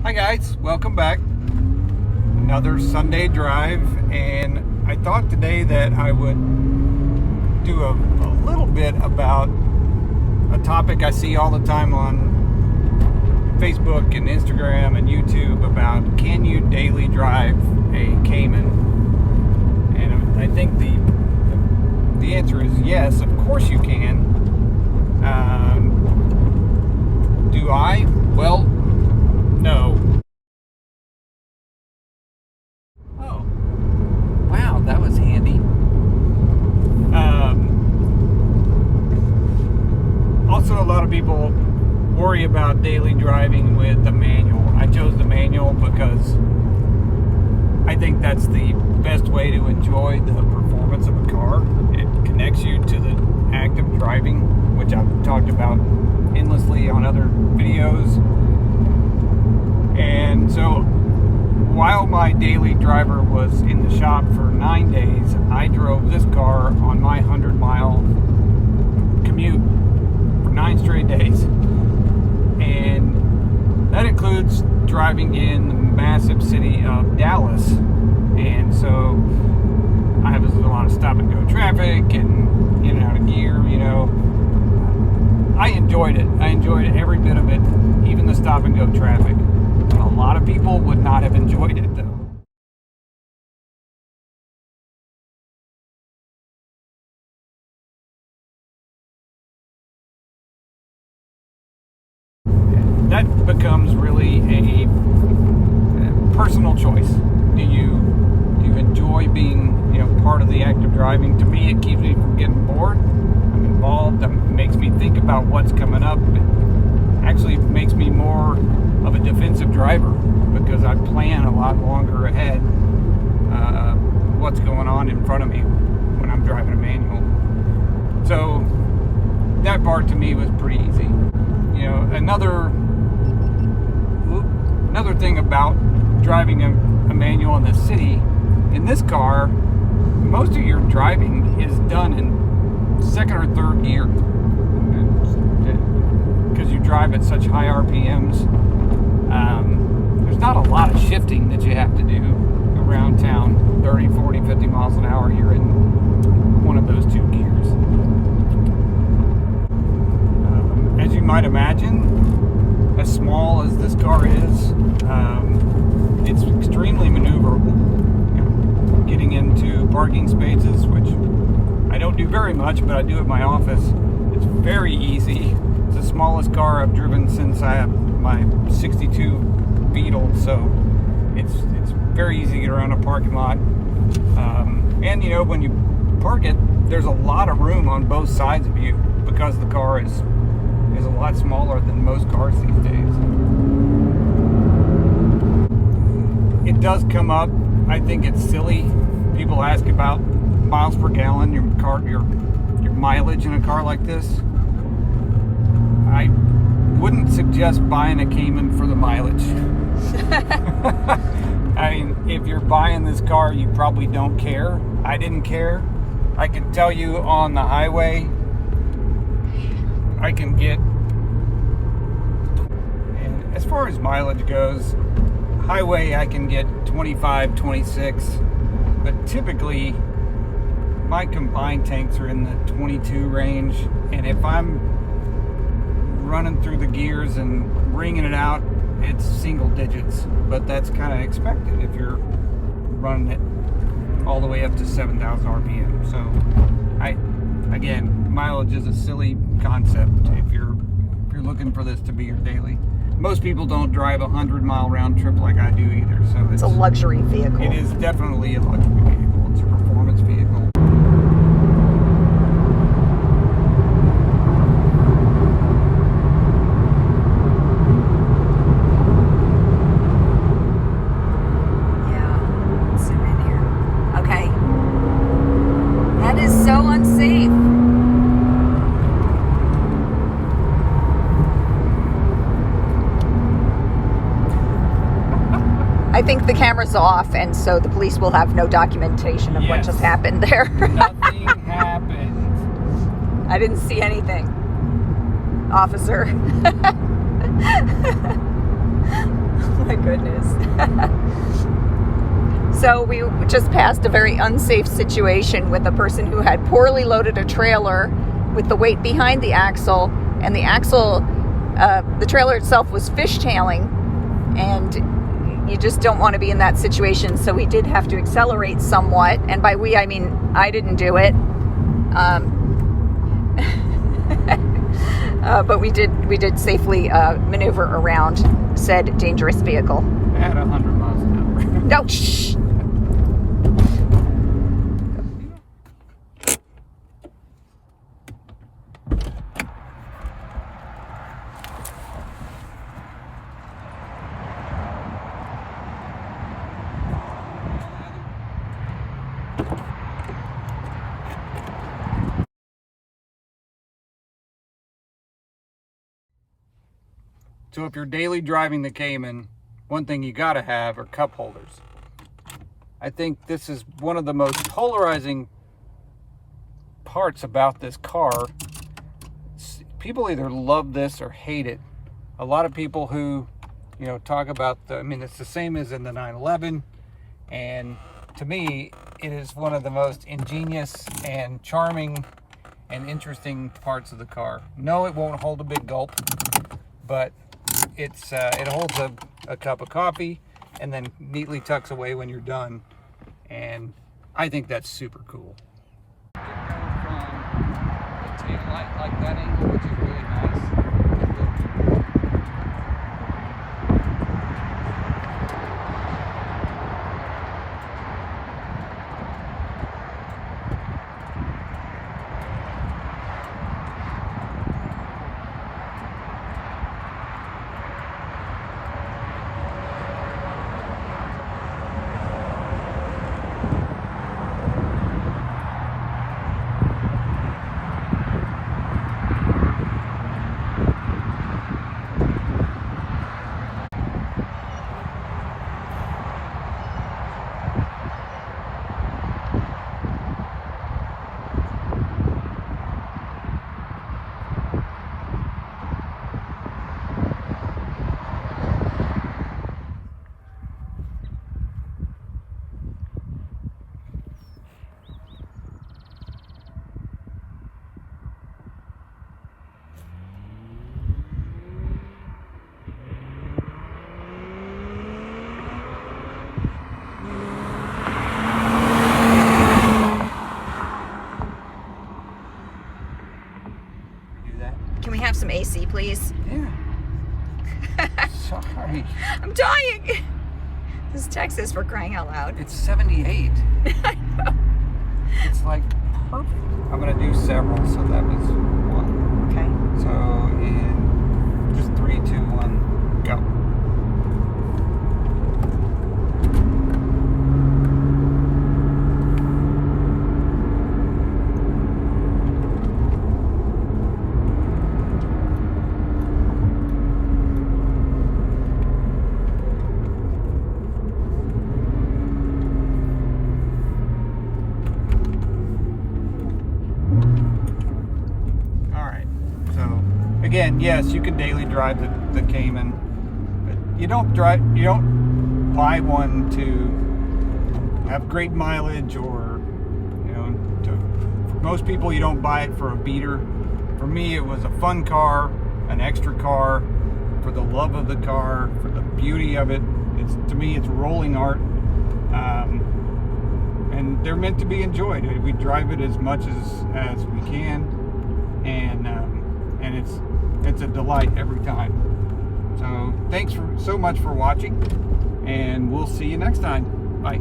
Hi guys, welcome back. Another Sunday drive, and I thought today that I would do a little bit about a topic I see all the time on Facebook and Instagram and YouTube about, can you daily drive a Cayman? And I think the answer is yes, of course you can. Do I? Well, no. Oh, wow, that was handy. Also, a lot of people worry about daily driving with the manual. I chose the manual because I think that's the best way to enjoy the performance of a car. It connects you to the act of driving, which I've talked about endlessly on other videos. And so while my daily driver was in the shop for 9 days, I drove this car on my 100-mile commute for 9 straight days. And that includes driving in the massive city of Dallas. And so I have a lot of stop and go traffic and in and out of gear, you know. I enjoyed it. I enjoyed every bit of it, even the stop and go traffic. A lot of people would not have enjoyed it, though. That becomes really a personal choice. Do you enjoy being, part of the act of driving? To me, it keeps me from getting bored. I'm involved. It makes me think about what's coming up. It actually makes me more of a defensive driver because I plan a lot longer ahead what's going on in front of me when I'm driving a manual. So that part to me was pretty easy. Another thing about driving a manual in the city, in this car, most of your driving is done in second or third gear because you drive at such high RPMs. There's not a lot of shifting that you have to do around town. 30, 40, 50 miles an hour, you're in one of those two gears. As you might imagine, as small as this car is, it's extremely maneuverable. Getting into parking spaces, which I don't do very much, but I do at my office, it's very easy. It's the smallest car I've driven since I have my 62 Beetle, so it's very easy to get around a parking lot. And when you park it, there's a lot of room on both sides of you because the car is a lot smaller than most cars these days. It does come up. I think it's silly. People ask about miles per gallon, your mileage in a car like this. I wouldn't suggest buying a Cayman for the mileage. I mean, if you're buying this car, you probably don't care. I didn't care. I can tell you on the highway, I can get, and as far as mileage goes, highway I can get 25, 26, but typically my combined tanks are in the 22 range, and if I'm running through the gears and ringing it out, it's single digits, but that's kind of expected if you're running it all the way up to 7,000 RPM. So again, mileage is a silly concept if you're looking for this to be your daily. Most people don't drive a 100-mile round trip like I do either, so it's a luxury vehicle. It is definitely a luxury vehicle. It's a performance vehicle. Yeah, zoom in here. Okay. That is so unsafe. I think the camera's off, and so the police will have no documentation of what just happened there. Nothing happened. I didn't see anything, officer. Oh my goodness. So we just passed a very unsafe situation with a person who had poorly loaded a trailer with the weight behind the axle, and the axle, the trailer itself was fishtailing, and you just don't want to be in that situation. So we did have to accelerate somewhat, and by we I mean I didn't do it, but we did safely maneuver around said dangerous vehicle. At 100 miles an hour. No, shh. So if you're daily driving the Cayman, one thing you gotta have are cup holders. I think this is one of the most polarizing parts about this car. People either love this or hate it. A lot of people who, talk about it's the same as in the 911, and to me, it is one of the most ingenious and charming and interesting parts of the car. No, it won't hold a big gulp, but it holds a cup of coffee and then neatly tucks away when you're done, and I think that's super cool. From the tail light like that angle, which is really nice. Can we have some AC, please? Yeah. Sorry. I'm dying. This is Texas, for crying out loud. It's 78. I know. It's like perfect. I'm gonna do several, so that was one. Okay. So in just 3, 2, 1, go. Again, yes, you can daily drive the Cayman, but you don't buy one to have great mileage, or for most people you don't buy it for a beater. For me, it was a fun car, an extra car, for the love of the car, for the beauty of it. To me, it's rolling art, and they're meant to be enjoyed. We drive it as much as we can, and it's a delight every time. So thanks so much for watching, and we'll see you next time. Bye.